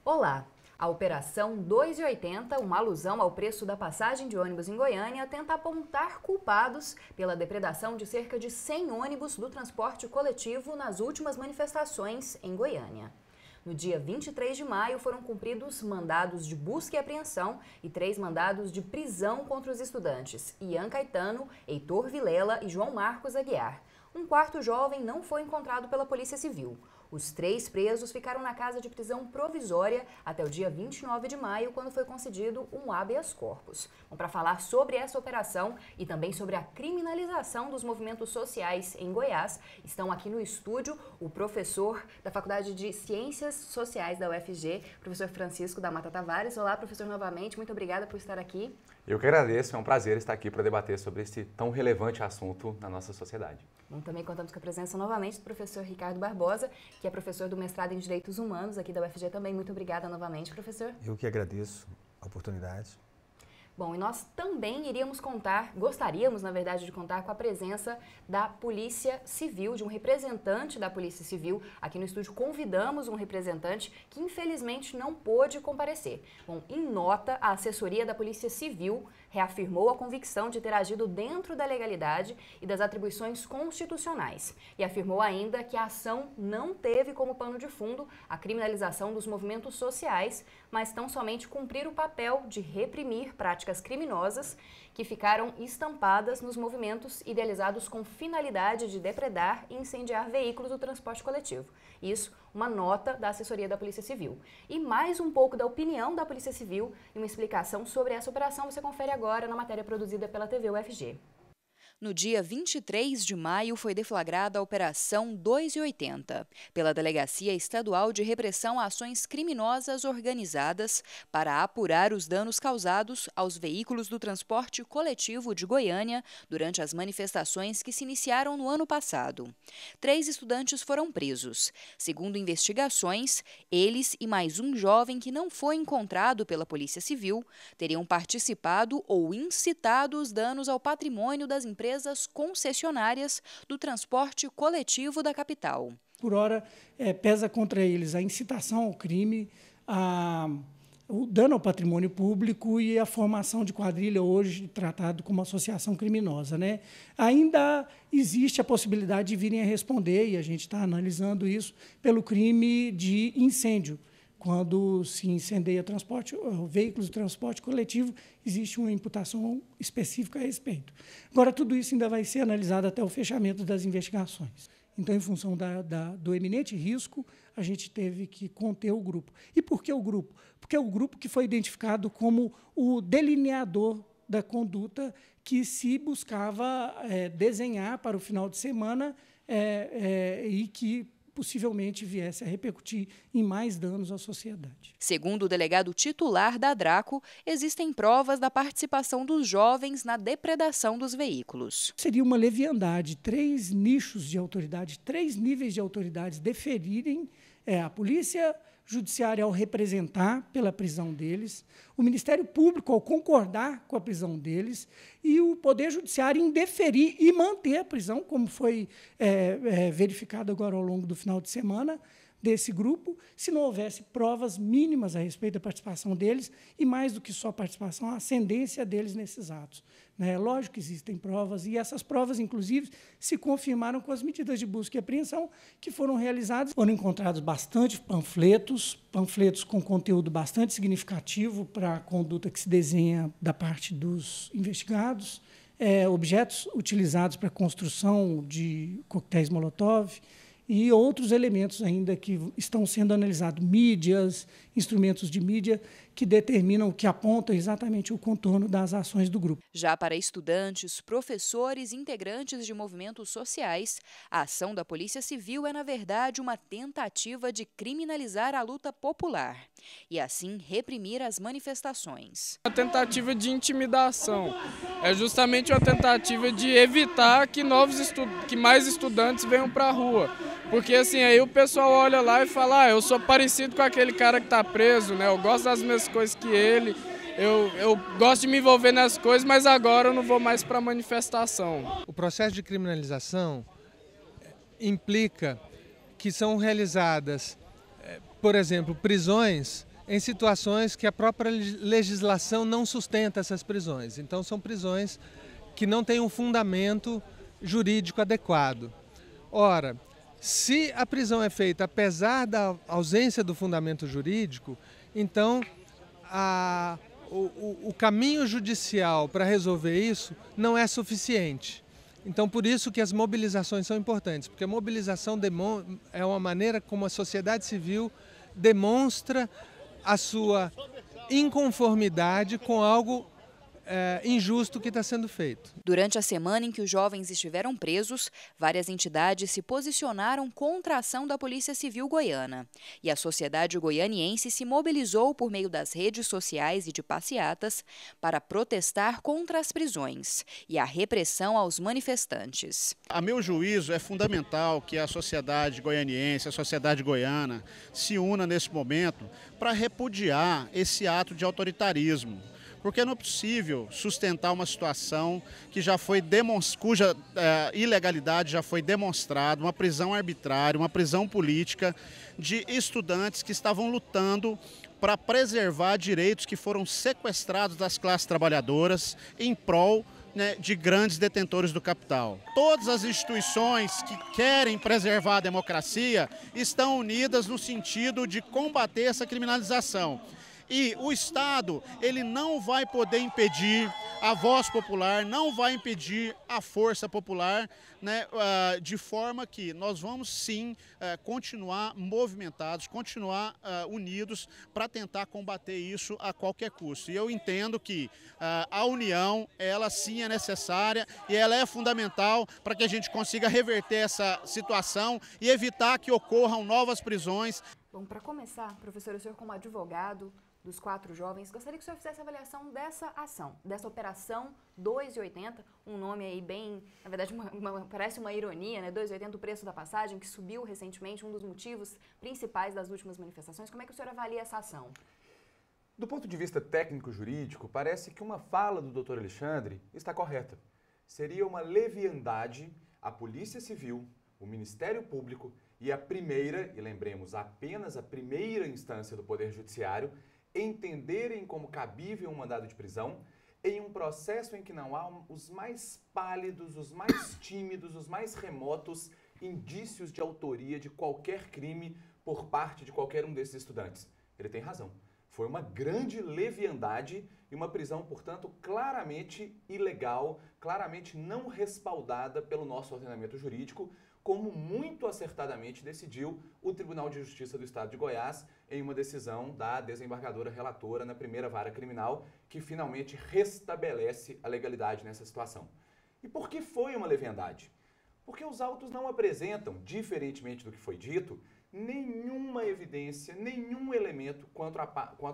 Olá! A Operação 2,80, uma alusão ao preço da passagem de ônibus em Goiânia, tenta apontar culpados pela depredação de cerca de 100 ônibus do transporte coletivo nas últimas manifestações em Goiânia. No dia 23 de maio foram cumpridos mandados de busca e apreensão e 3 mandados de prisão contra os estudantes Ian Caetano, Heitor Vilela e João Marcos Aguiar. Um quarto jovem não foi encontrado pela Polícia Civil. Os 3 presos ficaram na casa de prisão provisória até o dia 29 de maio, quando foi concedido um habeas corpus. Para falar sobre essa operação e também sobre a criminalização dos movimentos sociais em Goiás, estão aqui no estúdio o professor da Faculdade de Ciências Sociais da UFG, professor Francisco da Mata Tavares. Olá, professor, novamente. Muito obrigada por estar aqui. Eu que agradeço, é um prazer estar aqui para debater sobre esse tão relevante assunto na nossa sociedade. Bom, também contamos com a presença novamente do professor Ricardo Barbosa, que é professor do mestrado em Direitos Humanos aqui da UFG também. Muito obrigada novamente, professor. Eu que agradeço a oportunidade. Bom, e nós também gostaríamos, na verdade, de contar com a presença da Polícia Civil, de um representante da Polícia Civil. Aqui no estúdio convidamos um representante que infelizmente não pôde comparecer. Bom, em nota, a assessoria da Polícia Civil reafirmou a convicção de ter agido dentro da legalidade e das atribuições constitucionais. E afirmou ainda que a ação não teve como pano de fundo a criminalização dos movimentos sociais, mas tão somente cumprir o papel de reprimir práticas criminosas que ficaram estampadas nos movimentos idealizados com finalidade de depredar e incendiar veículos do transporte coletivo. Isso, uma nota da assessoria da Polícia Civil. E mais um pouco da opinião da Polícia Civil e uma explicação sobre essa operação você confere agora na matéria produzida pela TV UFG. No dia 23 de maio foi deflagrada a Operação 2,80, pela Delegacia Estadual de Repressão a Ações Criminosas Organizadas, para apurar os danos causados aos veículos do transporte coletivo de Goiânia durante as manifestações que se iniciaram no ano passado. 3 estudantes foram presos. Segundo investigações, eles e mais um jovem que não foi encontrado pela Polícia Civil teriam participado ou incitado os danos ao patrimônio das empresas concessionárias do transporte coletivo da capital. Por hora, pesa contra eles a incitação ao crime, o dano ao patrimônio público e a formação de quadrilha, hoje tratado como associação criminosa, né? Ainda existe a possibilidade de virem a responder, e a gente está analisando isso, pelo crime de incêndio. Quando se incendeia veículos de transporte coletivo, existe uma imputação específica a respeito. Agora, tudo isso ainda vai ser analisado até o fechamento das investigações. Então, em função do eminente risco, a gente teve que conter o grupo. E por que o grupo? Porque é o grupo que foi identificado como o delineador da conduta que se buscava desenhar para o final de semana e que possivelmente viesse a repercutir em mais danos à sociedade. Segundo o delegado titular da Draco, existem provas da participação dos jovens na depredação dos veículos. Seria uma leviandade, 3 nichos de autoridade, 3 níveis de autoridades deferirem a Polícia Judiciária ao representar pela prisão deles, o Ministério Público ao concordar com a prisão deles e o Poder Judiciário em deferir e manter a prisão, como foi verificado agora ao longo do final de semana desse grupo, se não houvesse provas mínimas a respeito da participação deles e, mais do que só participação, a ascendência deles nesses atos. Lógico que existem provas, e essas provas, inclusive, se confirmaram com as medidas de busca e apreensão que foram realizadas. Foram encontrados bastante panfletos com conteúdo bastante significativo para a conduta que se desenha da parte dos investigados, objetos utilizados para a construção de coquetéis Molotov, e outros elementos ainda que estão sendo analisados, mídias, instrumentos de mídia, que determinam, que apontam exatamente o contorno das ações do grupo. Já para estudantes, professores e integrantes de movimentos sociais, a ação da Polícia Civil é, na verdade, uma tentativa de criminalizar a luta popular e, assim, reprimir as manifestações. A tentativa de intimidação é justamente uma tentativa de evitar que mais estudantes venham para a rua. Porque assim, aí o pessoal olha lá e fala, eu sou parecido com aquele cara que está preso, né? Eu gosto das mesmas coisas que ele, eu gosto de me envolver nas coisas, mas agora eu não vou mais para manifestação. O processo de criminalização implica que são realizadas, por exemplo, prisões em situações que a própria legislação não sustenta essas prisões. Então são prisões que não têm um fundamento jurídico adequado. Ora, se a prisão é feita apesar da ausência do fundamento jurídico, então o caminho judicial para resolver isso não é suficiente. Então, por isso que as mobilizações são importantes, porque a mobilização é uma maneira como a sociedade civil demonstra a sua inconformidade com algo injusto que está sendo feito. Durante a semana em que os jovens estiveram presos, várias entidades se posicionaram contra a ação da Polícia Civil goiana. E a sociedade goianiense se mobilizou por meio das redes sociais e de passeatas para protestar contra as prisões e a repressão aos manifestantes. A meu juízo, é fundamental que a sociedade goianiense, a sociedade goiana, se una nesse momento para repudiar esse ato de autoritarismo. Porque não é possível sustentar uma situação que cuja ilegalidade já foi demonstrada, uma prisão arbitrária, uma prisão política de estudantes que estavam lutando para preservar direitos que foram sequestrados das classes trabalhadoras em prol de grandes detentores do capital. Todas as instituições que querem preservar a democracia estão unidas no sentido de combater essa criminalização. E o Estado, ele não vai poder impedir a voz popular, não vai impedir a força popular, de forma que nós vamos sim continuar movimentados, continuar unidos para tentar combater isso a qualquer custo. E eu entendo que a união, ela sim é necessária e ela é fundamental para que a gente consiga reverter essa situação e evitar que ocorram novas prisões. Bom, para começar, professor, o senhor como advogado dos 4 jovens, gostaria que o senhor fizesse a avaliação dessa ação, dessa operação 2,80, um nome aí bem, na verdade, parece uma ironia, né? 2,80 o preço da passagem, que subiu recentemente, um dos motivos principais das últimas manifestações. Como é que o senhor avalia essa ação? Do ponto de vista técnico-jurídico, parece que uma fala do Dr. Alexandre está correta. Seria uma leviandade a Polícia Civil, o Ministério Público e a primeira, e lembremos, apenas a primeira instância do Poder Judiciário, entenderem como cabível um mandado de prisão em um processo em que não há os mais pálidos, os mais tímidos, os mais remotos indícios de autoria de qualquer crime por parte de qualquer um desses estudantes. Ele tem razão. Foi uma grande leviandade e uma prisão, portanto, claramente ilegal, claramente não respaldada pelo nosso ordenamento jurídico, como muito acertadamente decidiu o Tribunal de Justiça do Estado de Goiás em uma decisão da desembargadora relatora na primeira vara criminal, que finalmente restabelece a legalidade nessa situação. E por que foi uma leviandade? Porque os autos não apresentam, diferentemente do que foi dito, nenhuma evidência, nenhum elemento quanto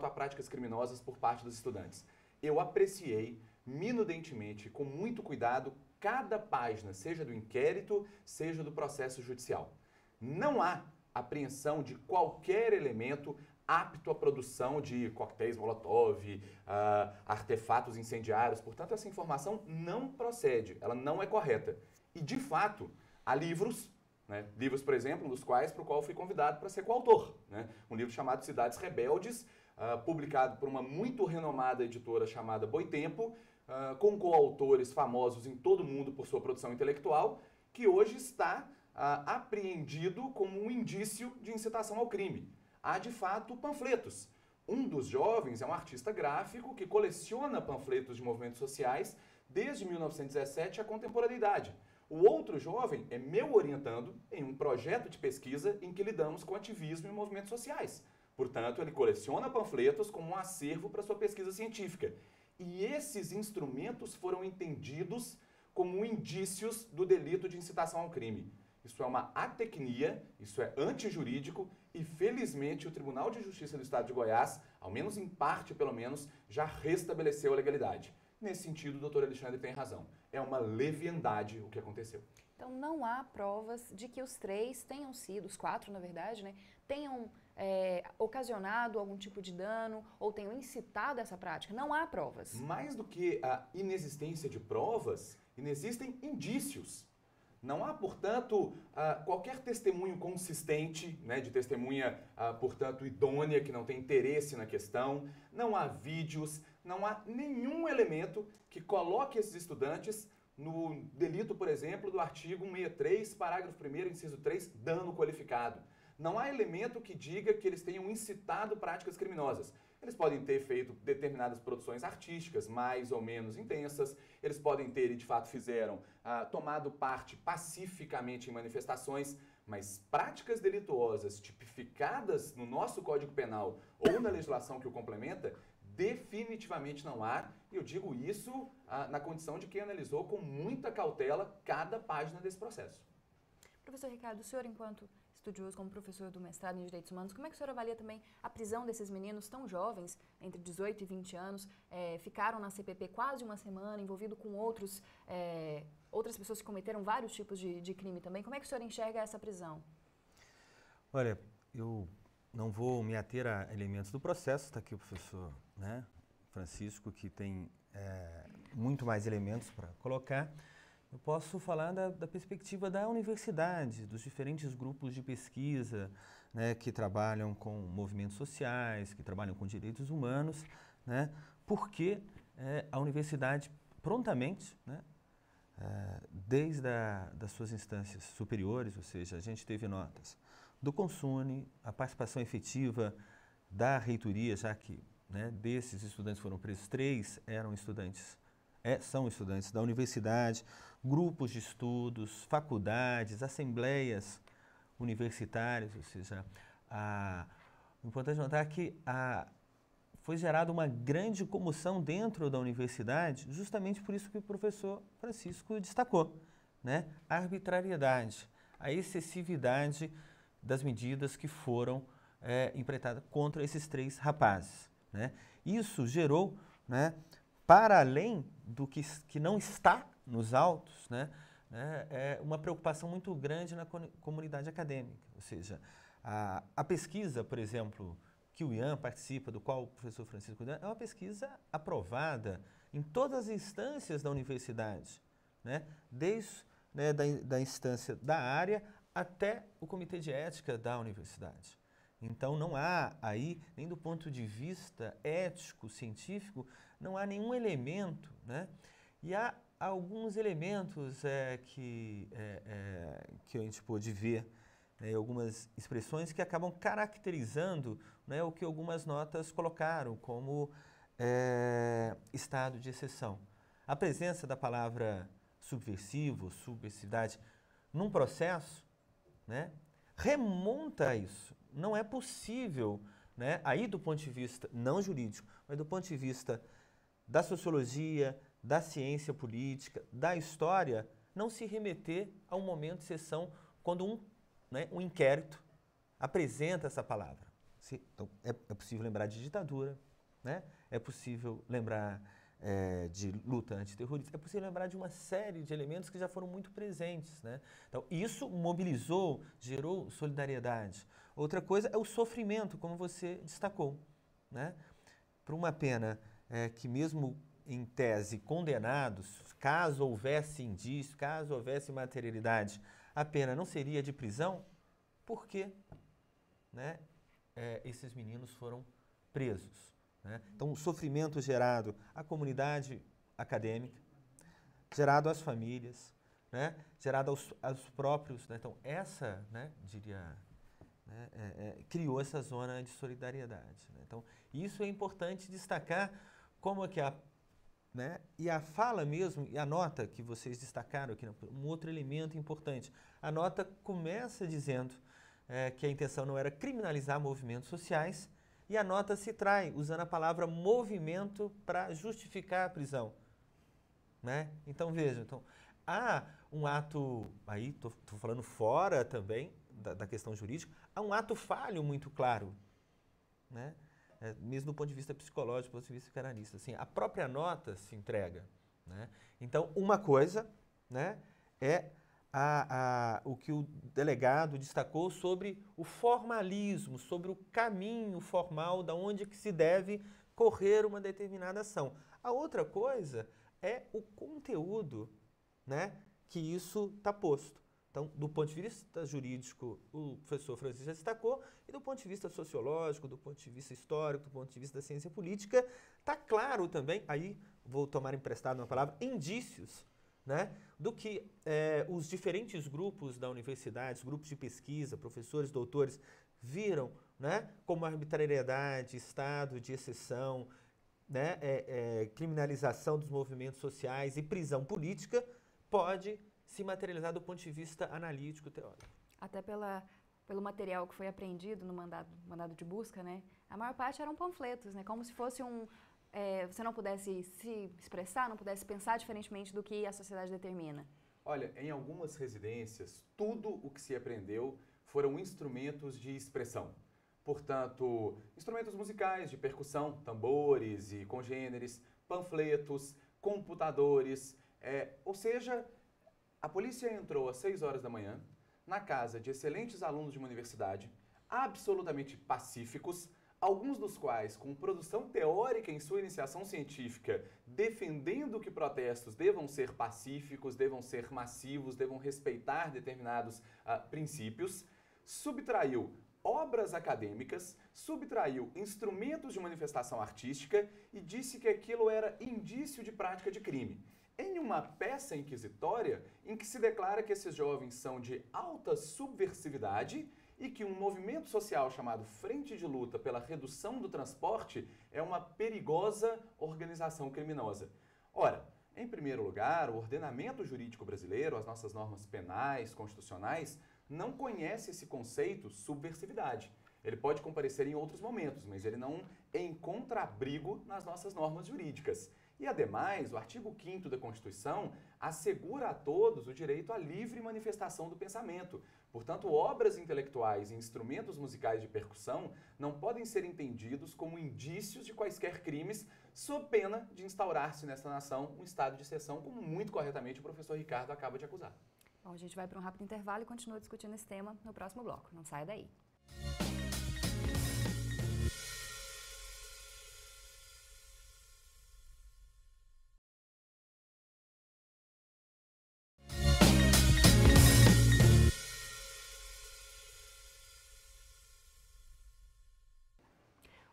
a práticas criminosas por parte dos estudantes. Eu apreciei minudentemente, com muito cuidado, cada página, seja do inquérito, seja do processo judicial. Não há apreensão de qualquer elemento apto à produção de coquetéis Molotov, artefatos incendiários. Portanto, essa informação não procede, ela não é correta. E, de fato, há livros, livros, por exemplo, para o qual fui convidado para ser coautor. Um livro chamado Cidades Rebeldes, publicado por uma muito renomada editora chamada Boitempo, com coautores famosos em todo o mundo por sua produção intelectual, que hoje está apreendido como um indício de incitação ao crime. Há, de fato, panfletos. Um dos jovens é um artista gráfico que coleciona panfletos de movimentos sociais desde 1917 à contemporaneidade. O outro jovem é meu orientando em um projeto de pesquisa em que lidamos com ativismo e movimentos sociais. Portanto, ele coleciona panfletos como um acervo para sua pesquisa científica. E esses instrumentos foram entendidos como indícios do delito de incitação ao crime. Isso é uma atecnia, isso é antijurídico e, felizmente, o Tribunal de Justiça do Estado de Goiás, ao menos em parte, pelo menos, já restabeleceu a legalidade. Nesse sentido, o doutor Alexandre tem razão. É uma leviandade o que aconteceu. Então, não há provas de que os 3 tenham sido, os 4, na verdade, tenham ocasionado algum tipo de dano ou tenham incitado essa prática. Não há provas. Mais do que a inexistência de provas, inexistem indícios. Não há, portanto, qualquer testemunho consistente, né, de testemunha, portanto, idônea, que não tem interesse na questão. Não há vídeos, não há nenhum elemento que coloque esses estudantes no delito, por exemplo, do artigo 163, parágrafo 1º, inciso 3, dano qualificado. Não há elemento que diga que eles tenham incitado práticas criminosas. Eles podem ter feito determinadas produções artísticas mais ou menos intensas, eles podem ter, e de fato fizeram, tomado parte pacificamente em manifestações, mas práticas delituosas tipificadas no nosso Código Penal ou na legislação que o complementa, definitivamente não há, e eu digo isso na condição de quem analisou com muita cautela cada página desse processo. Professor Ricardo, o senhor, enquanto estudioso, como professor do mestrado em Direitos Humanos, como é que o senhor avalia também a prisão desses meninos tão jovens, entre 18 e 20 anos, ficaram na CPP quase uma semana, envolvido com outras pessoas que cometeram vários tipos de crime também? Como é que o senhor enxerga essa prisão? Olha, eu não vou me ater a elementos do processo, está aqui o professor, né, Francisco, que tem muito mais elementos para colocar. Eu posso falar da perspectiva da universidade, dos diferentes grupos de pesquisa, né, que trabalham com movimentos sociais, que trabalham com direitos humanos, né, porque a universidade prontamente, né, desde das suas instâncias superiores, ou seja, a gente teve notas do Consune, a participação efetiva da reitoria, já que, né, desses estudantes foram presos 3, são estudantes da universidade, grupos de estudos, faculdades, assembleias universitárias, ou seja, importante notar que foi gerada uma grande comoção dentro da universidade, justamente por isso que o professor Francisco destacou, né? A arbitrariedade, a excessividade das medidas que foram empreitadas contra esses 3 rapazes, né? Isso gerou, né, para além do que não está nos autos, né, uma preocupação muito grande na comunidade acadêmica. Ou seja, a pesquisa, por exemplo, que o IAM participa, do qual o professor Francisco é uma pesquisa aprovada em todas as instâncias da universidade, né, desde, né, da instância da área até o comitê de ética da universidade. Então, não há aí, nem do ponto de vista ético, científico, não há nenhum elemento, né? E há alguns elementos que a gente pôde ver, né, algumas expressões que acabam caracterizando, né, o que algumas notas colocaram como estado de exceção. A presença da palavra subversivo, subversividade, num processo, né, remonta a isso. Não é possível, né, aí do ponto de vista não jurídico, mas do ponto de vista da sociologia, da ciência política, da história, não se remeter a um momento de exceção quando um inquérito apresenta essa palavra. Então, é possível lembrar de ditadura, né? É possível lembrar de luta antiterrorista, é possível lembrar de uma série de elementos que já foram muito presentes, né? Então, isso mobilizou, gerou solidariedade. Outra coisa é o sofrimento, como você destacou, né? Para uma pena que mesmo em tese condenados, caso houvesse indício, caso houvesse materialidade, a pena não seria de prisão, porque, né, esses meninos foram presos, né? Então, o sofrimento gerado à comunidade acadêmica, gerado às famílias, né, gerado aos próprios, né? Então, essa, né, criou essa zona de solidariedade, né? Então, isso é importante destacar, como é que e a fala mesmo, e a nota que vocês destacaram aqui, um outro elemento importante. A nota começa dizendo que a intenção não era criminalizar movimentos sociais, e a nota se trai usando a palavra movimento para justificar a prisão, né? Então, vejam, há um ato, aí estou falando fora também da questão jurídica, há um ato falho muito claro, né? Mesmo do ponto de vista psicológico, do ponto de vista penalista, assim, a própria nota se entrega, né? Então, uma coisa, né, é o que o delegado destacou sobre o formalismo, sobre o caminho formal da onde que se deve correr uma determinada ação. A outra coisa é o conteúdo, né, que isso está posto. Então, do ponto de vista jurídico, o professor Francisco já destacou, e do ponto de vista sociológico, do ponto de vista histórico, do ponto de vista da ciência política, está claro também, aí vou tomar emprestado uma palavra, indícios, né, do que os diferentes grupos da universidade, os grupos de pesquisa, professores, doutores, viram, né, como arbitrariedade, estado de exceção, né, criminalização dos movimentos sociais e prisão política pode se materializar do ponto de vista analítico teórico. Até pelo material que foi apreendido no mandado de busca, né? A maior parte eram panfletos, né? Como se fosse você não pudesse se expressar, não pudesse pensar diferentemente do que a sociedade determina. Olha, em algumas residências, tudo o que se apreendeu foram instrumentos de expressão. Portanto, instrumentos musicais de percussão, tambores e congêneres, panfletos, computadores, ou seja, a polícia entrou às 6 horas da manhã na casa de excelentes alunos de uma universidade, absolutamente pacíficos, alguns dos quais com produção teórica em sua iniciação científica, defendendo que protestos devam ser pacíficos, devam ser massivos, devam respeitar determinados princípios, subtraiu obras acadêmicas, subtraiu instrumentos de manifestação artística e disse que aquilo era indício de prática de crime. Em uma peça inquisitória em que se declara que esses jovens são de alta subversividade e que um movimento social chamado Frente de Luta pela Redução do Transporte é uma perigosa organização criminosa. Ora, em primeiro lugar, o ordenamento jurídico brasileiro, as nossas normas penais, constitucionais, não conhece esse conceito subversividade. Ele pode comparecer em outros momentos, mas ele não encontra abrigo nas nossas normas jurídicas. E, ademais, o artigo 5º da Constituição assegura a todos o direito à livre manifestação do pensamento. Portanto, obras intelectuais e instrumentos musicais de percussão não podem ser entendidos como indícios de quaisquer crimes, sob pena de instaurar-se nesta nação um estado de exceção, como muito corretamente o professor Ricardo acaba de acusar. Bom, a gente vai para um rápido intervalo e continua discutindo esse tema no próximo bloco. Não saia daí.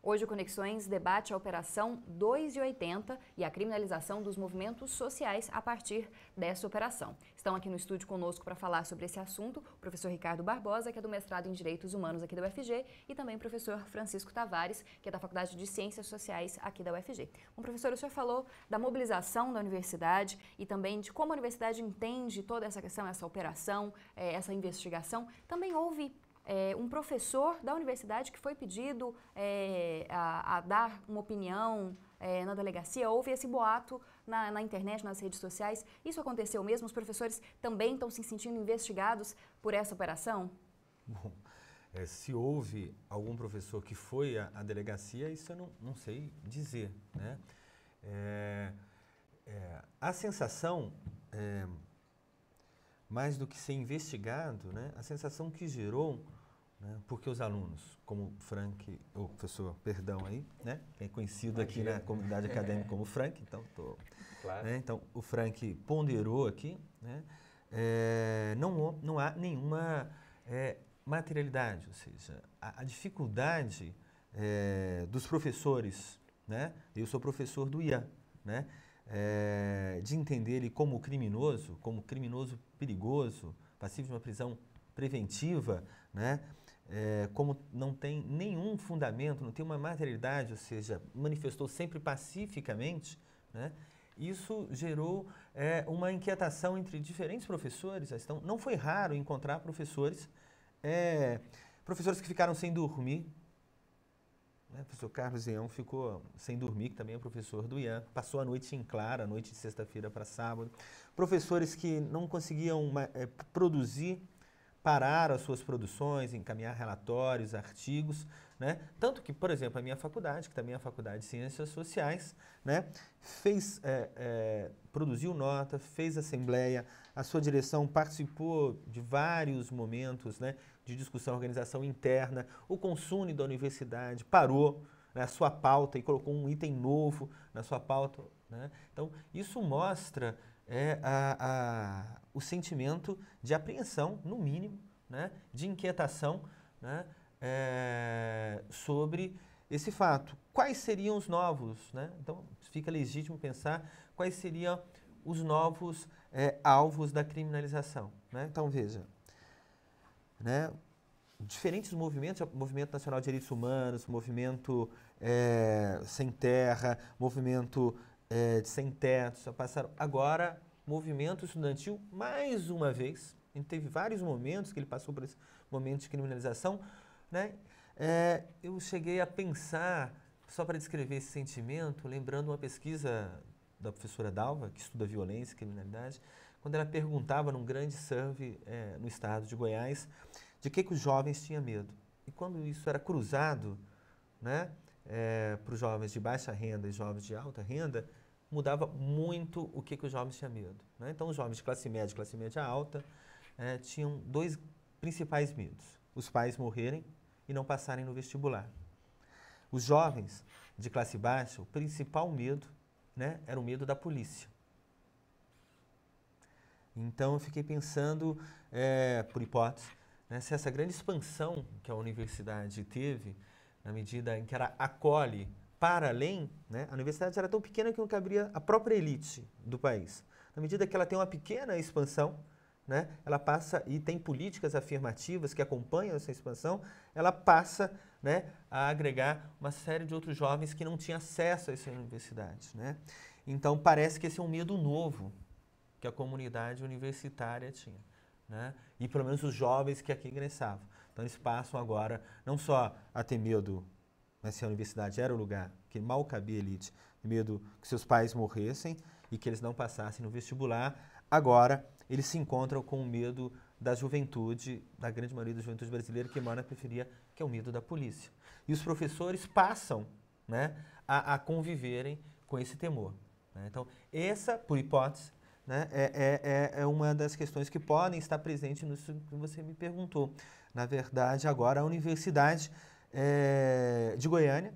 Hoje o Conexões debate a Operação 280 e a criminalização dos movimentos sociais a partir dessa operação. Estão aqui no estúdio conosco para falar sobre esse assunto o professor Ricardo Barbosa, que é do mestrado em Direitos Humanos aqui da UFG, e também o professor Francisco Tavares, que é da Faculdade de Ciências Sociais aqui da UFG. Bom, professor, o senhor falou da mobilização da universidade e também de como a universidade entende toda essa questão, essa operação, essa investigação. Também houve um professor da universidade que foi pedido a dar uma opinião na delegacia. Houve esse boato na internet, nas redes sociais. Isso aconteceu mesmo? Os professores também estão se sentindo investigados por essa operação? Bom, se houve algum professor que foi à delegacia, isso eu não sei dizer, né? A sensação, mais do que ser investigado, né, a sensação que gerou, né, porque os alunos, como Frank, o professor, perdão aí, né, é conhecido aqui na comunidade acadêmica como Frank, então claro. Então o Frank ponderou aqui, né, não há nenhuma materialidade, ou seja, a dificuldade dos professores, né, eu sou professor do IAN, né, de entender ele como criminoso perigoso, passível de uma prisão preventiva, né? Como não tem nenhum fundamento, não tem uma materialidade, ou seja, manifestou sempre pacificamente, né? Isso gerou uma inquietação entre diferentes professores. Então, não foi raro encontrar professores que ficaram sem dormir. O professor Carlos Ião ficou sem dormir, que também é professor do IAN, passou a noite em claro, a noite de sexta-feira para sábado. Professores que não conseguiam produzir, pararam as suas produções, encaminhar relatórios, artigos, né? Tanto que, por exemplo, a minha faculdade, que também é a Faculdade de Ciências Sociais, né, produziu nota, fez assembleia, a sua direção participou de vários momentos, né, de discussão, organização interna. O Consune da universidade parou, né, a sua pauta e colocou um item novo na sua pauta, né? Então, isso mostra o sentimento de apreensão, no mínimo, né? De inquietação, né? Sobre esse fato. Quais seriam os novos, né? Então, fica legítimo pensar quais seriam os novos alvos da criminalização, né? Então, veja, né? Diferentes movimentos, o Movimento Nacional de Direitos Humanos, Movimento Sem Terra, Movimento de Sem Teto, já passaram. Agora, movimento estudantil, mais uma vez, a gente teve vários momentos que ele passou por esse momento de criminalização, né? Eu cheguei a pensar, só para descrever esse sentimento, lembrando uma pesquisa da professora Dalva, que estuda violência e criminalidade, quando ela perguntava num grande survey no estado de Goiás, de que os jovens tinham medo. E quando isso era cruzado, né, para os jovens de baixa renda e jovens de alta renda, mudava muito o que os jovens tinham medo, né? Então, os jovens de classe média alta, tinham dois principais medos. Os pais morrerem e não passarem no vestibular. Os jovens de classe baixa, o principal medo, né, era o medo da polícia. Então, eu fiquei pensando, por hipótese, né, se essa grande expansão que a universidade teve, na medida em que ela acolhe para além, né, a universidade era tão pequena que não cabria a própria elite do país. Na medida que ela tem uma pequena expansão, né, ela passa, e tem políticas afirmativas que acompanham essa expansão, ela passa, né, a agregar uma série de outros jovens que não tinham acesso a essa universidade, né? Então, parece que esse é um medo novo que a comunidade universitária tinha, né? E pelo menos os jovens que aqui ingressavam. Então, eles passam agora não só a ter medo, né, se a universidade era o lugar que mal cabia elite, medo que seus pais morressem e que eles não passassem no vestibular, agora eles se encontram com o medo da juventude, da grande maioria da juventude brasileira, que mora na periferia, que é o medo da polícia. E os professores passam, né, a conviverem com esse temor, né? Então, essa, por hipótese, né, é uma das questões que podem estar presentes nisso que você me perguntou. Na verdade, agora a Universidade de Goiânia,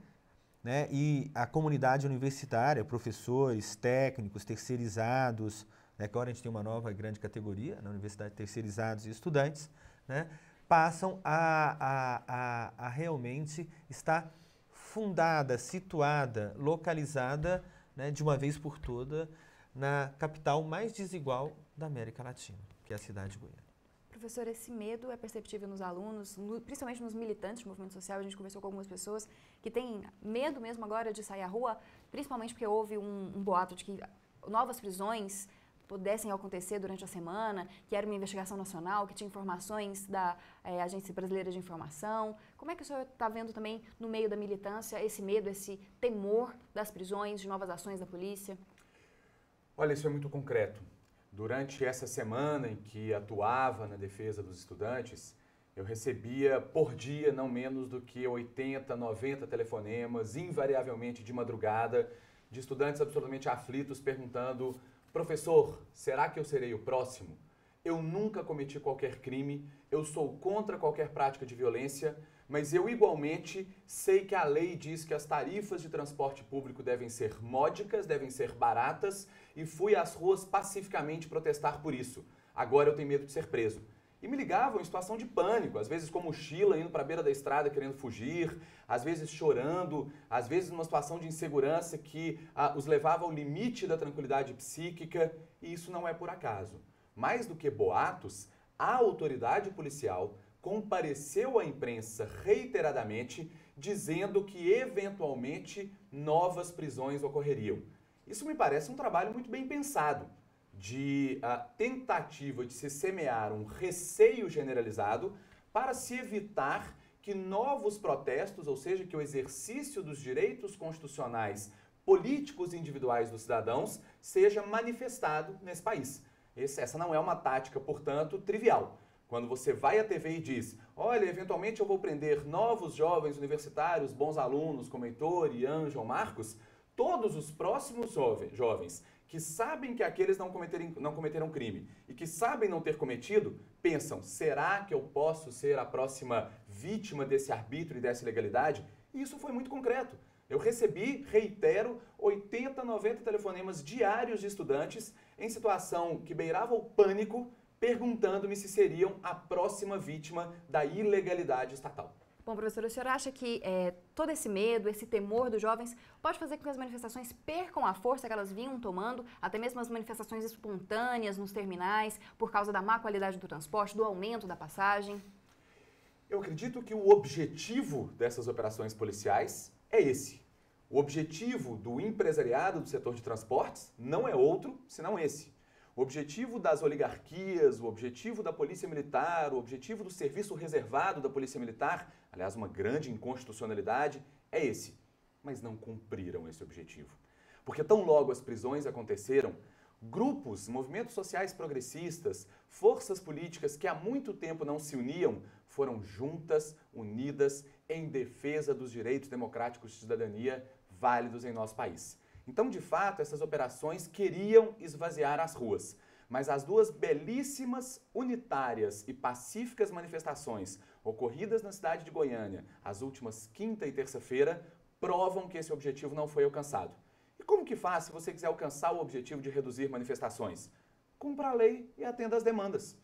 né, e a comunidade universitária, professores, técnicos, terceirizados, né, agora a gente tem uma nova grande categoria na universidade, terceirizados e estudantes, né, passam a realmente estar fundada, situada, localizada, né, de uma vez por toda, na capital mais desigual da América Latina, que é a cidade de Goiânia. Professor, esse medo é perceptível nos alunos, principalmente nos militantes do movimento social. A gente conversou com algumas pessoas que têm medo mesmo agora de sair à rua, principalmente porque houve um boato de que novas prisões pudessem acontecer durante a semana, que era uma investigação nacional, que tinha informações da Agência Brasileira de Informação. Como é que o senhor está vendo também, no meio da militância, esse medo, esse temor das prisões, de novas ações da polícia? Olha, isso é muito concreto. Durante essa semana em que atuava na defesa dos estudantes, eu recebia por dia não menos do que 80, 90 telefonemas, invariavelmente de madrugada, de estudantes absolutamente aflitos perguntando: professor, será que eu serei o próximo? Eu nunca cometi qualquer crime, eu sou contra qualquer prática de violência, mas eu igualmente sei que a lei diz que as tarifas de transporte público devem ser módicas, devem ser baratas, e fui às ruas pacificamente protestar por isso. Agora eu tenho medo de ser preso. E me ligavam em situação de pânico, às vezes com mochila, indo para a beira da estrada querendo fugir, às vezes chorando, às vezes numa situação de insegurança que os levava ao limite da tranquilidade psíquica, e isso não é por acaso. Mais do que boatos, a autoridade policial compareceu à imprensa reiteradamente dizendo que eventualmente novas prisões ocorreriam. Isso me parece um trabalho muito bem pensado, de tentativa de se semear um receio generalizado para se evitar que novos protestos, ou seja, que o exercício dos direitos constitucionais políticos e individuais dos cidadãos seja manifestado nesse país. Essa não é uma tática, portanto, trivial. Quando você vai à TV e diz: olha, eventualmente eu vou prender novos jovens universitários, bons alunos como Heitor, Ian, João Marcos, todos os próximos jovens que sabem que aqueles não cometeram crime e que sabem não ter cometido, pensam: será que eu posso ser a próxima vítima desse arbítrio e dessa ilegalidade? E isso foi muito concreto. Eu recebi, reitero, 80, 90 telefonemas diários de estudantes em situação que beirava o pânico, perguntando-me se seriam a próxima vítima da ilegalidade estatal. Bom, professor, o senhor acha que todo esse medo, esse temor dos jovens pode fazer com que as manifestações percam a força que elas vinham tomando, até mesmo as manifestações espontâneas nos terminais, por causa da má qualidade do transporte, do aumento da passagem? Eu acredito que o objetivo dessas operações policiais é esse. O objetivo do empresariado do setor de transportes não é outro senão esse. O objetivo das oligarquias, o objetivo da Polícia Militar, o objetivo do serviço reservado da Polícia Militar, aliás, uma grande inconstitucionalidade, é esse. Mas não cumpriram esse objetivo. Porque tão logo as prisões aconteceram, grupos, movimentos sociais progressistas, forças políticas que há muito tempo não se uniam, foram juntas, unidas, em defesa dos direitos democráticos de cidadania válidos em nosso país. Então, de fato, essas operações queriam esvaziar as ruas, mas as duas belíssimas, unitárias e pacíficas manifestações ocorridas na cidade de Goiânia, as últimas quinta e terça-feira, provam que esse objetivo não foi alcançado. E como que faz se você quiser alcançar o objetivo de reduzir manifestações? Cumpra a lei e atenda às demandas.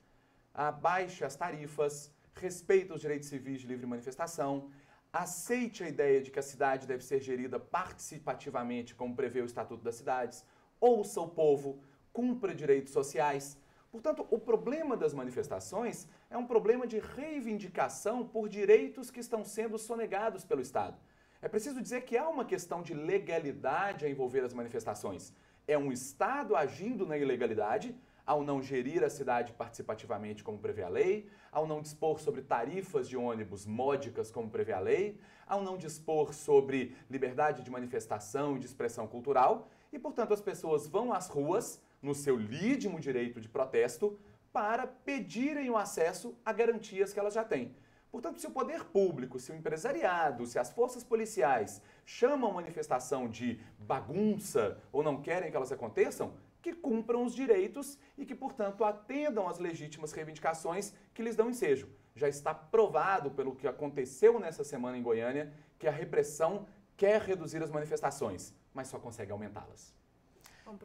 Abaixe as tarifas, respeite os direitos civis de livre manifestação, aceite a ideia de que a cidade deve ser gerida participativamente, como prevê o Estatuto das Cidades, ouça o povo, cumpra direitos sociais. Portanto, o problema das manifestações é um problema de reivindicação por direitos que estão sendo sonegados pelo Estado. É preciso dizer que há uma questão de legalidade a envolver as manifestações. É um Estado agindo na ilegalidade ao não gerir a cidade participativamente, como prevê a lei, ao não dispor sobre tarifas de ônibus módicas, como prevê a lei, ao não dispor sobre liberdade de manifestação e de expressão cultural, e, portanto, as pessoas vão às ruas, no seu lígimo direito de protesto, para pedirem o acesso a garantias que elas já têm. Portanto, se o poder público, se o empresariado, se as forças policiais chamam a manifestação de bagunça ou não querem que elas aconteçam, que cumpram os direitos e que, portanto, atendam às legítimas reivindicações que lhes dão ensejo. Já está provado pelo que aconteceu nessa semana em Goiânia que a repressão quer reduzir as manifestações, mas só consegue aumentá-las.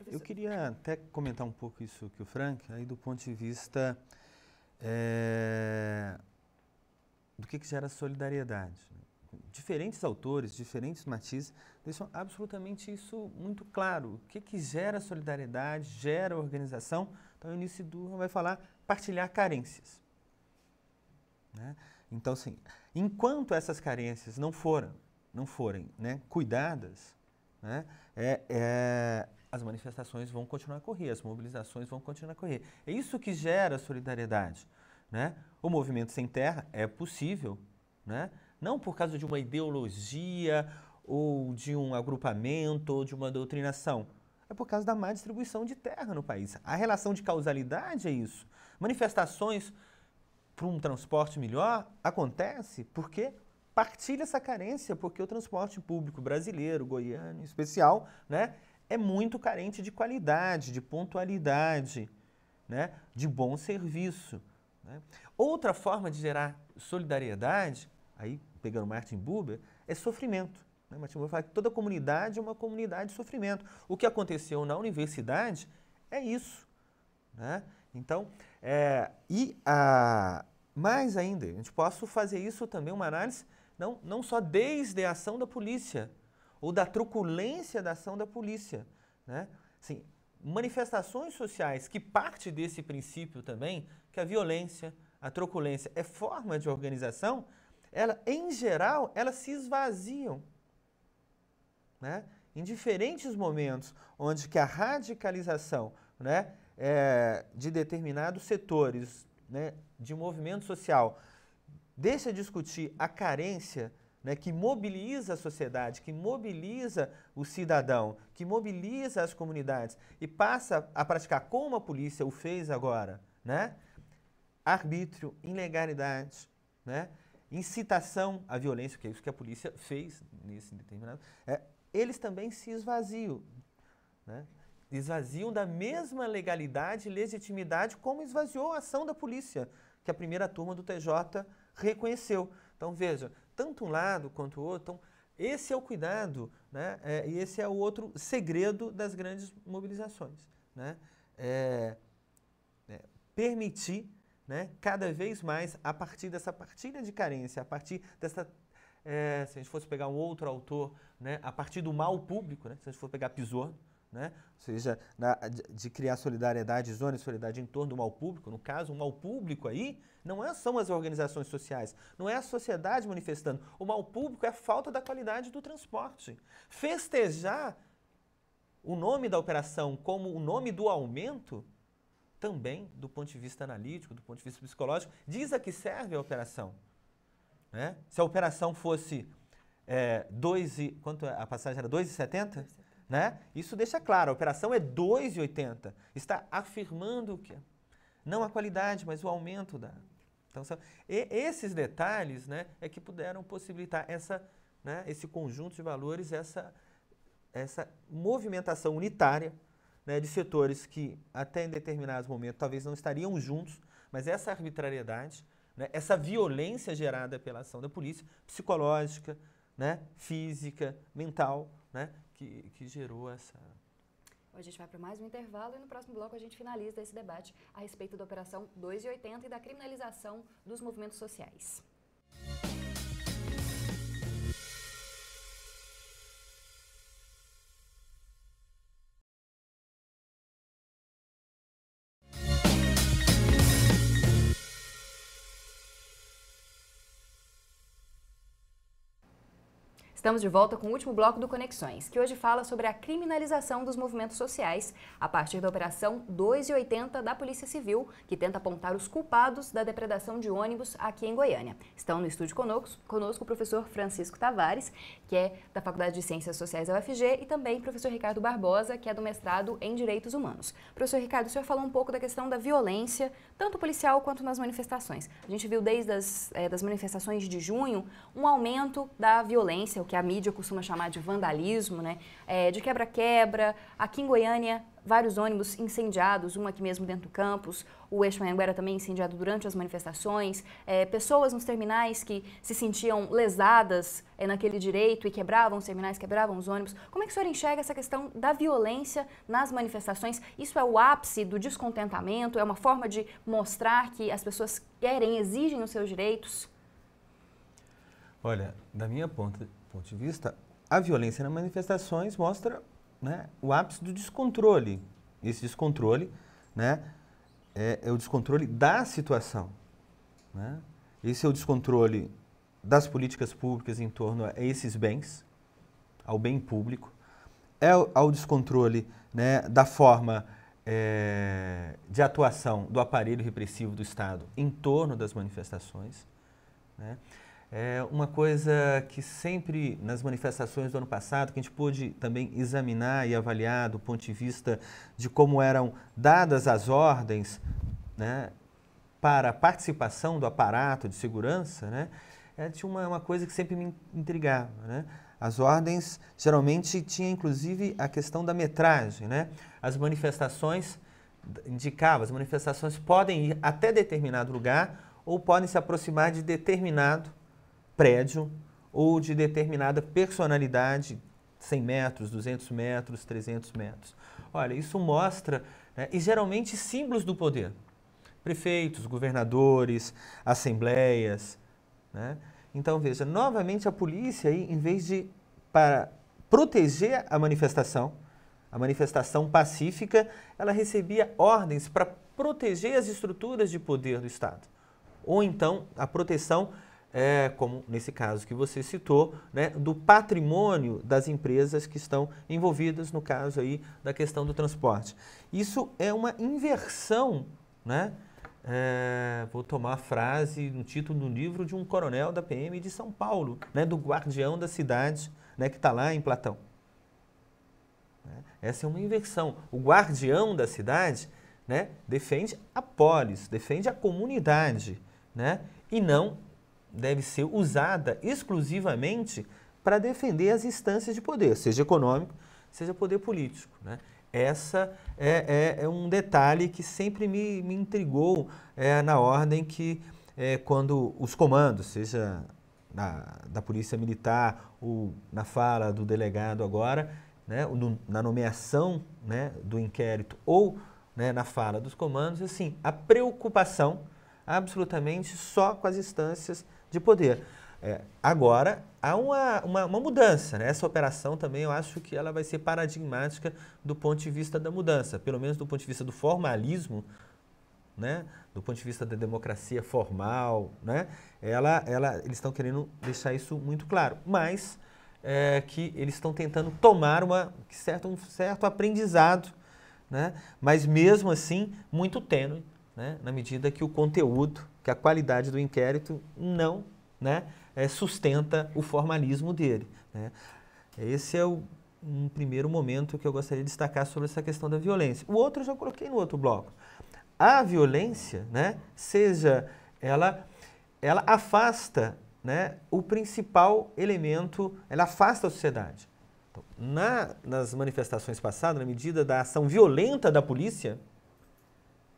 Eu queria até comentar um pouco isso que o Frank, aí do ponto de vista do que gera solidariedade. Diferentes autores, diferentes matizes, deixam absolutamente isso muito claro. O que gera solidariedade, gera organização? Então, o início do vai falar partilhar carências. Né? Então, assim, enquanto essas carências não forem né, cuidadas, né, as manifestações vão continuar a correr, as mobilizações vão continuar a correr. É isso que gera solidariedade. Né? O movimento sem terra é possível, né? Não por causa de uma ideologia ou de um agrupamento ou de uma doutrinação. É por causa da má distribuição de terra no país. A relação de causalidade é isso. Manifestações para um transporte melhor acontece porque partilha essa carência, porque o transporte público brasileiro, goiano em especial, né, é muito carente de qualidade, de pontualidade, né, de bom serviço. Né? Outra forma de gerar solidariedade, aí pegando Martin Buber, é sofrimento. Né? Martin Buber fala que toda comunidade é uma comunidade de sofrimento. O que aconteceu na universidade é isso. Né? Então, mais ainda, a gente pode fazer isso também, uma análise, não só desde a ação da polícia, ou da truculência da ação da polícia. Né? Assim, manifestações sociais que parte desse princípio também, que a violência, a truculência é forma de organização, em geral, elas se esvaziam. Né? Em diferentes momentos onde que a radicalização, né, de determinados setores, né, de movimento social deixa de discutir a carência, né, que mobiliza a sociedade, que mobiliza o cidadão, que mobiliza as comunidades e passa a praticar, como a polícia o fez agora, né, arbítrio, ilegalidade, né, incitação à violência, que é isso que a polícia fez nesse determinado, eles também se esvaziam, né, esvaziam da mesma legalidade e legitimidade como esvaziou a ação da polícia, que a primeira turma do TJ reconheceu. Então, veja, tanto um lado quanto o outro estão esse é o cuidado, né? E esse é o outro segredo das grandes mobilizações, né? Permitir, né, cada vez mais, a partir dessa partilha de carência, a partir dessa, se a gente fosse pegar um outro autor, né, a partir do mal público, né, se a gente for pegar Pisorno, né, ou seja, de criar solidariedade, zona de solidariedade em torno do mal público, no caso, o mal público aí são as organizações sociais, não é a sociedade manifestando. O mal público é a falta da qualidade do transporte. Festejar o nome da operação como o nome do aumento, também, do ponto de vista analítico, do ponto de vista psicológico, diz a que serve a operação. Né? Se a operação fosse quanto a passagem era? 2,70? Né? Isso deixa claro, a operação é 2,80. Está afirmando que não a qualidade, mas o aumento da... Então, esses detalhes, né, é que puderam possibilitar esse conjunto de valores, essa movimentação unitária, né, de setores que até em determinados momentos talvez não estariam juntos, mas essa arbitrariedade, né, essa violência gerada pela ação da polícia, psicológica, né, física, mental, né, que gerou essa... A gente vai para mais um intervalo e no próximo bloco a gente finaliza esse debate a respeito da Operação 2,80 e da criminalização dos movimentos sociais. Estamos de volta com o último bloco do Conexões, que hoje fala sobre a criminalização dos movimentos sociais a partir da Operação 2,80 da Polícia Civil, que tenta apontar os culpados da depredação de ônibus aqui em Goiânia. Estão no estúdio conosco o professor Francisco Tavares, que é da Faculdade de Ciências Sociais da UFG, e também o professor Ricardo Barbosa, que é do mestrado em Direitos Humanos. Professor Ricardo, o senhor falou um pouco da questão da violência, tanto policial quanto nas manifestações. A gente viu desde das manifestações de junho um aumento da violência, o que a mídia costuma chamar de vandalismo, né? De quebra-quebra. Aqui em Goiânia, vários ônibus incendiados, um aqui mesmo dentro do campus, o Eixo Anhanguera também incendiado durante as manifestações, pessoas nos terminais que se sentiam lesadas naquele direito e quebravam os terminais, quebravam os ônibus. Como é que o senhor enxerga essa questão da violência nas manifestações? Isso é o ápice do descontentamento? É uma forma de mostrar que as pessoas querem, exigem os seus direitos? Olha, da minha ponto de vista, a violência nas manifestações mostra, né, o ápice do descontrole. Esse descontrole, né, é o descontrole da situação. Né? Esse é o descontrole das políticas públicas em torno a esses bens, ao bem público. Ao descontrole, né, da forma de atuação do aparelho repressivo do Estado em torno das manifestações. Né? Uma coisa que sempre nas manifestações do ano passado, que a gente pôde também examinar e avaliar do ponto de vista de como eram dadas as ordens, né, para a participação do aparato de segurança, né, tinha uma coisa que sempre me intrigava. Né? As ordens geralmente tinham inclusive a questão da metragem. Né? As manifestações indicavam, as manifestações podem ir até determinado lugar ou podem se aproximar de determinado prédio ou de determinada personalidade, 100 metros, 200 metros, 300 metros. Olha, isso mostra, né, e geralmente símbolos do poder. Prefeitos, governadores, assembleias. Né? Então, veja, novamente a polícia, aí, em vez de para proteger a manifestação pacífica, ela recebia ordens para proteger as estruturas de poder do Estado. Ou então a proteção, como nesse caso que você citou, né, do patrimônio das empresas que estão envolvidas no caso aí da questão do transporte. Isso é uma inversão, né? Vou tomar a frase no título do livro de um coronel da PM de São Paulo, né, do guardião da cidade, né, que está lá em Platão. Essa é uma inversão. O guardião da cidade, né, defende a polis, defende a comunidade, né, e não deve ser usada exclusivamente para defender as instâncias de poder, seja econômico, seja poder político. Né? Essa é um detalhe que sempre me intrigou na ordem que, quando os comandos, seja da Polícia Militar, ou na fala do delegado agora, né, na nomeação, né, do inquérito, ou, né, na fala dos comandos, assim, a preocupação absolutamente só com as instâncias de poder. Agora, há uma mudança, né? Essa operação também eu acho que ela vai ser paradigmática do ponto de vista da mudança, pelo menos do ponto de vista do formalismo, né? Do ponto de vista da democracia formal, né? Eles estão querendo deixar isso muito claro, mas que eles estão tentando tomar um certo aprendizado, né? Mas mesmo assim muito tênue, né? Na medida que o conteúdo, que a qualidade do inquérito não, né, sustenta o formalismo dele, né? Esse é um primeiro momento que eu gostaria de destacar sobre essa questão da violência. O outro eu já coloquei no outro bloco. A violência, né, ela afasta, né, o principal elemento, ela afasta a sociedade. Então, nas manifestações passadas, na medida da ação violenta da polícia,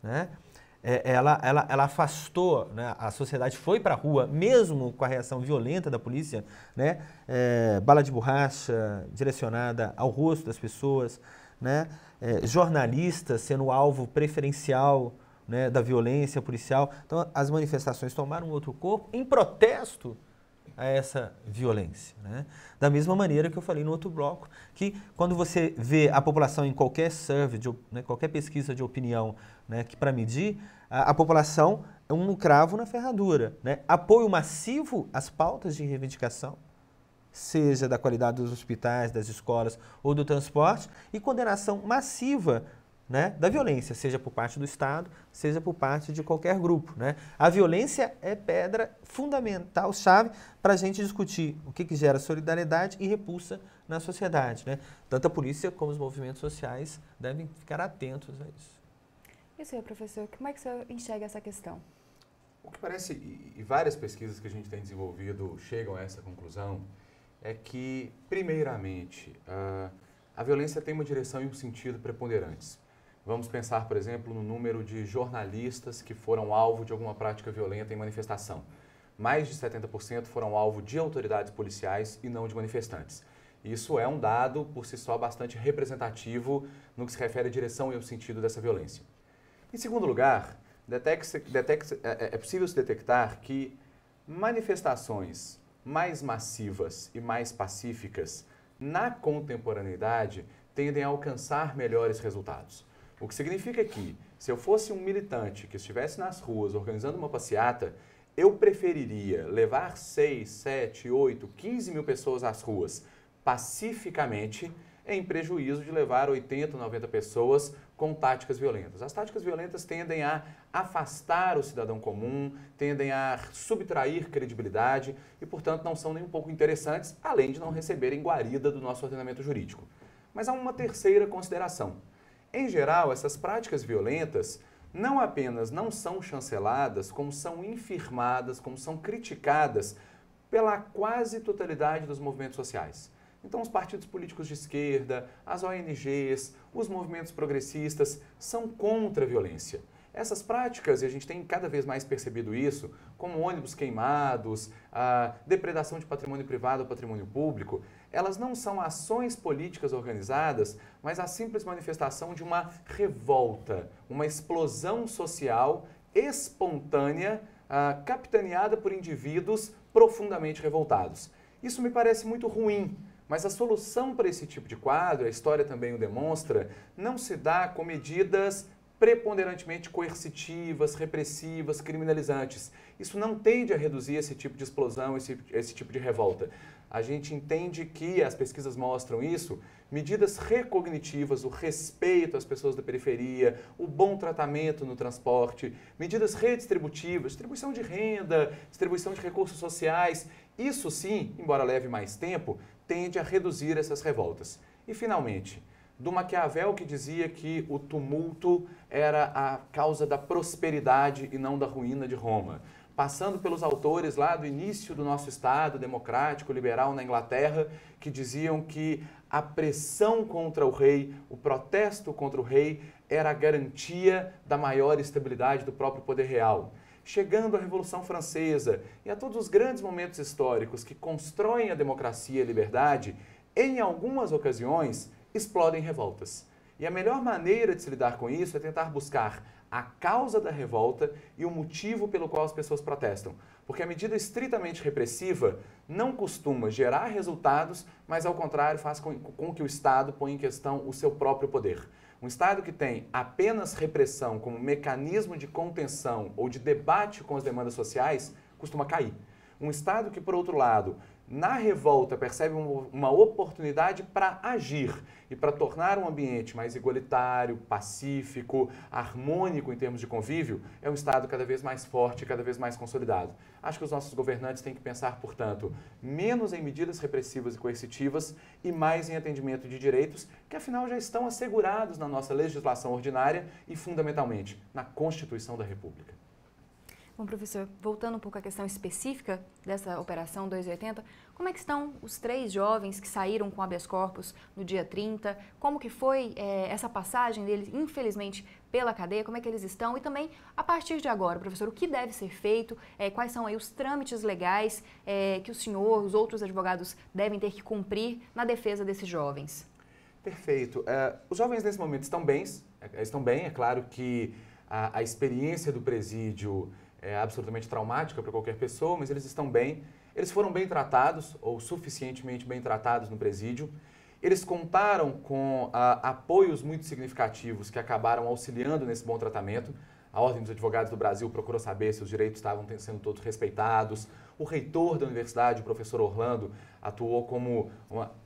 né, ela afastou, né, a sociedade foi para a rua, mesmo com a reação violenta da polícia, né, bala de borracha direcionada ao rosto das pessoas, né, jornalistas sendo alvo preferencial, né, da violência policial. Então, as manifestações tomaram outro corpo em protesto a essa violência, né? Da mesma maneira que eu falei no outro bloco, que quando você vê a população em qualquer survey, né, qualquer pesquisa de opinião, né, que para medir, a população é um cravo na ferradura, né? Apoio massivo às pautas de reivindicação, seja da qualidade dos hospitais, das escolas ou do transporte, e condenação massiva, né, da violência, seja por parte do Estado, seja por parte de qualquer grupo, né? A violência é pedra fundamental, chave, para a gente discutir o que gera solidariedade e repulsa na sociedade, né? Tanto a polícia como os movimentos sociais devem ficar atentos a isso. E o senhor, professor, como é que o senhor enxerga essa questão? O que parece, e várias pesquisas que a gente tem desenvolvido chegam a essa conclusão, é que, primeiramente, a violência tem uma direção e um sentido preponderantes. Vamos pensar, por exemplo, no número de jornalistas que foram alvo de alguma prática violenta em manifestação. Mais de 70% foram alvo de autoridades policiais e não de manifestantes. Isso é um dado, por si só, bastante representativo no que se refere à direção e ao sentido dessa violência. Em segundo lugar, é possível se detectar que manifestações mais massivas e mais pacíficas na contemporaneidade tendem a alcançar melhores resultados. O que significa que, se eu fosse um militante que estivesse nas ruas organizando uma passeata, eu preferiria levar 6, 7, 8, 15 mil pessoas às ruas pacificamente, em prejuízo de levar 80, 90 pessoas com táticas violentas. As táticas violentas tendem a afastar o cidadão comum, tendem a subtrair credibilidade e, portanto, não são nem um pouco interessantes, além de não receberem guarida do nosso ordenamento jurídico. Mas há uma terceira consideração. Em geral, essas práticas violentas não apenas não são chanceladas, como são infirmadas, como são criticadas pela quase totalidade dos movimentos sociais. Então, os partidos políticos de esquerda, as ONGs, os movimentos progressistas são contra a violência. Essas práticas, e a gente tem cada vez mais percebido isso, como ônibus queimados, a depredação de patrimônio privado ou patrimônio público, elas não são ações políticas organizadas, mas a simples manifestação de uma revolta, uma explosão social espontânea, capitaneada por indivíduos profundamente revoltados. Isso me parece muito ruim, mas a solução para esse tipo de quadro, a história também o demonstra, não se dá com medidas preponderantemente coercitivas, repressivas, criminalizantes. Isso não tende a reduzir esse tipo de explosão, esse tipo de revolta. A gente entende que, as pesquisas mostram isso, medidas recognitivas, o respeito às pessoas da periferia, o bom tratamento no transporte, medidas redistributivas, distribuição de renda, distribuição de recursos sociais, isso sim, embora leve mais tempo, tende a reduzir essas revoltas. E, finalmente, do Maquiavel, que dizia que o tumulto era a causa da prosperidade e não da ruína de Roma. Passando pelos autores lá do início do nosso Estado democrático, liberal na Inglaterra, que diziam que a pressão contra o rei, o protesto contra o rei, era a garantia da maior estabilidade do próprio poder real. chegando à Revolução Francesa e a todos os grandes momentos históricos que constroem a democracia e a liberdade, em algumas ocasiões, explodem revoltas. E a melhor maneira de se lidar com isso é tentar buscar a causa da revolta e o motivo pelo qual as pessoas protestam. Porque a medida estritamente repressiva não costuma gerar resultados, mas ao contrário faz com que o Estado ponha em questão o seu próprio poder. Um Estado que tem apenas repressão como mecanismo de contenção ou de debate com as demandas sociais, costuma cair. Um Estado que, por outro lado, na revolta percebe uma oportunidade para agir e para tornar um ambiente mais igualitário, pacífico, harmônico em termos de convívio, é um Estado cada vez mais forte, cada vez mais consolidado. Acho que os nossos governantes têm que pensar, portanto, menos em medidas repressivas e coercitivas e mais em atendimento de direitos que, afinal, já estão assegurados na nossa legislação ordinária e, fundamentalmente, na Constituição da República. Bom, professor, voltando um pouco à questão específica dessa Operação 280, como é que estão os 3 jovens que saíram com habeas corpus no dia 30? Como que foi essa passagem deles, infelizmente, pela cadeia? Como é que eles estão? E também, a partir de agora, professor, o que deve ser feito? Quais são aí os trâmites legais que o senhor, os outros advogados devem ter que cumprir na defesa desses jovens? Perfeito. Os jovens, nesse momento, estão bem. É claro que a experiência do presídio é absolutamente traumática para qualquer pessoa, mas eles estão bem. Eles foram bem tratados, ou suficientemente bem tratados no presídio. Eles contaram com apoios muito significativos que acabaram auxiliando nesse bom tratamento. A Ordem dos Advogados do Brasil procurou saber se os direitos estavam sendo todos respeitados. O reitor da universidade, o professor Orlando, atuou como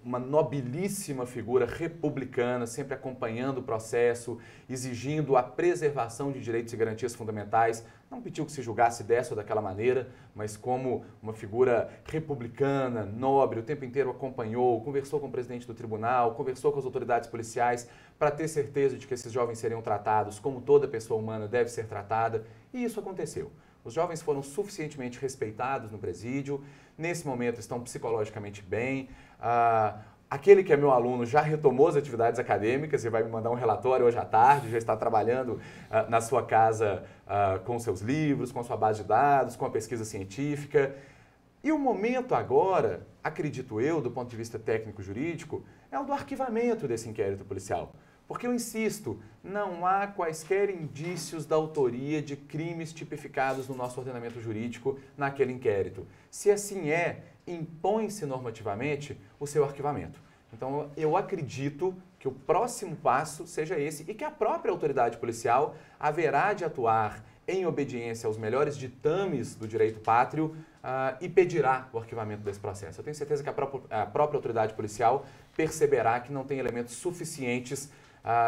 uma nobilíssima figura republicana, sempre acompanhando o processo, exigindo a preservação de direitos e garantias fundamentais. Não pediu que se julgasse dessa ou daquela maneira, mas como uma figura republicana, nobre, o tempo inteiro acompanhou, conversou com o presidente do tribunal, conversou com as autoridades policiais para ter certeza de que esses jovens seriam tratados como toda pessoa humana deve ser tratada, e isso aconteceu. Os jovens foram suficientemente respeitados no presídio, nesse momento estão psicologicamente bem. Aquele que é meu aluno já retomou as atividades acadêmicas e vai me mandar um relatório hoje à tarde, já está trabalhando na sua casa com seus livros, com a sua base de dados, com a pesquisa científica. E o momento agora, acredito eu, do ponto de vista técnico-jurídico, é o do arquivamento desse inquérito policial. Porque eu insisto, não há quaisquer indícios da autoria de crimes tipificados no nosso ordenamento jurídico naquele inquérito. Se assim é, impõe-se normativamente o seu arquivamento. Então, eu acredito que o próximo passo seja esse e que a própria autoridade policial haverá de atuar em obediência aos melhores ditames do direito pátrio e pedirá o arquivamento desse processo. Eu tenho certeza que a própria autoridade policial perceberá que não tem elementos suficientes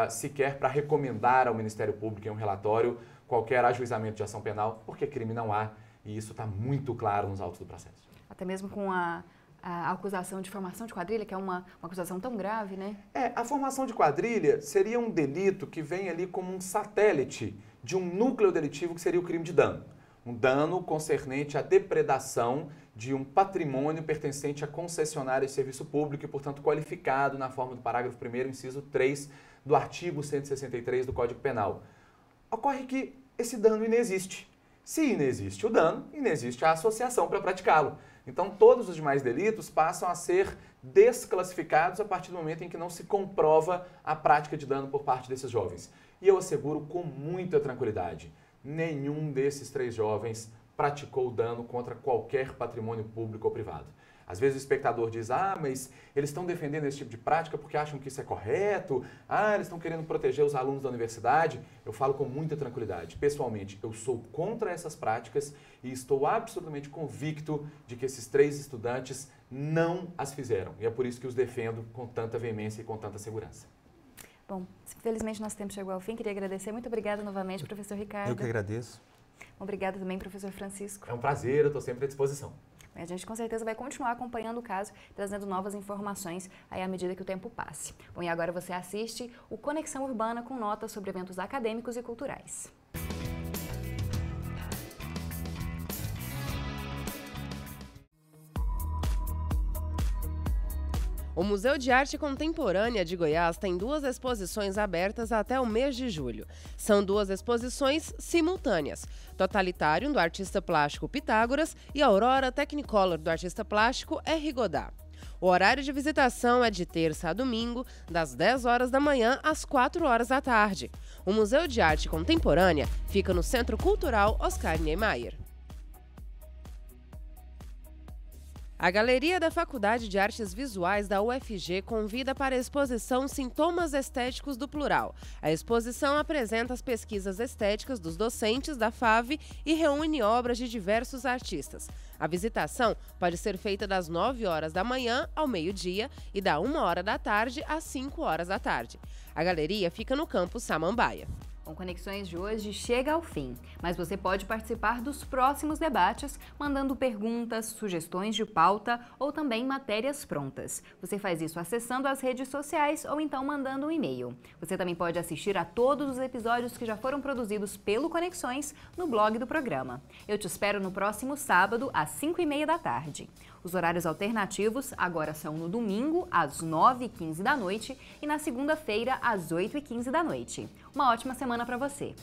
sequer para recomendar ao Ministério Público em um relatório qualquer ajuizamento de ação penal, porque crime não há, e isso está muito claro nos autos do processo. Até mesmo com a acusação de formação de quadrilha, que é uma acusação tão grave, né? A formação de quadrilha seria um delito que vem ali como um satélite de um núcleo delitivo que seria o crime de dano. Um dano concernente à depredação de um patrimônio pertencente a concessionária de serviço público e, portanto, qualificado na forma do parágrafo 1º, inciso 3 do artigo 163 do Código Penal. Ocorre que esse dano inexiste. Se inexiste o dano, inexiste a associação para praticá-lo. Então, todos os demais delitos passam a ser desclassificados a partir do momento em que não se comprova a prática de dano por parte desses jovens. E eu asseguro com muita tranquilidade, nenhum desses 3 jovens praticou dano contra qualquer patrimônio público ou privado. Às vezes o espectador diz, mas eles estão defendendo esse tipo de prática porque acham que isso é correto, eles estão querendo proteger os alunos da universidade. Eu falo com muita tranquilidade. Pessoalmente, eu sou contra essas práticas e estou absolutamente convicto de que esses 3 estudantes não as fizeram. E é por isso que os defendo com tanta veemência e com tanta segurança. Bom, infelizmente nosso tempo chegou ao fim. Queria agradecer. Muito obrigada novamente, professor Ricardo. Eu que agradeço. Obrigada também, professor Francisco. É um prazer, eu estou sempre à disposição. A gente com certeza vai continuar acompanhando o caso, trazendo novas informações aí à medida que o tempo passe. Bom, e agora você assiste o Conexão Urbana com notas sobre eventos acadêmicos e culturais. O Museu de Arte Contemporânea de Goiás tem 2 exposições abertas até o mês de julho. São 2 exposições simultâneas: Totalitário, do artista plástico Pitágoras, e Aurora Technicolor, do artista plástico R. Godard. O horário de visitação é de terça a domingo, das 10 horas da manhã às 4 horas da tarde. O Museu de Arte Contemporânea fica no Centro Cultural Oscar Niemeyer. A Galeria da Faculdade de Artes Visuais da UFG convida para a exposição Sintomas Estéticos do Plural. A exposição apresenta as pesquisas estéticas dos docentes da FAV e reúne obras de diversos artistas. A visitação pode ser feita das 9 horas da manhã ao meio-dia e da 1 hora da tarde às 5 horas da tarde. A galeria fica no campus Samambaia. O Conexões de hoje chega ao fim, mas você pode participar dos próximos debates mandando perguntas, sugestões de pauta ou também matérias prontas. Você faz isso acessando as redes sociais ou então mandando um e-mail. Você também pode assistir a todos os episódios que já foram produzidos pelo Conexões no blog do programa. Eu te espero no próximo sábado, às 5h30 da tarde. Os horários alternativos agora são no domingo, às 9h15 da noite e na segunda-feira, às 8h15 da noite. Uma ótima semana para você!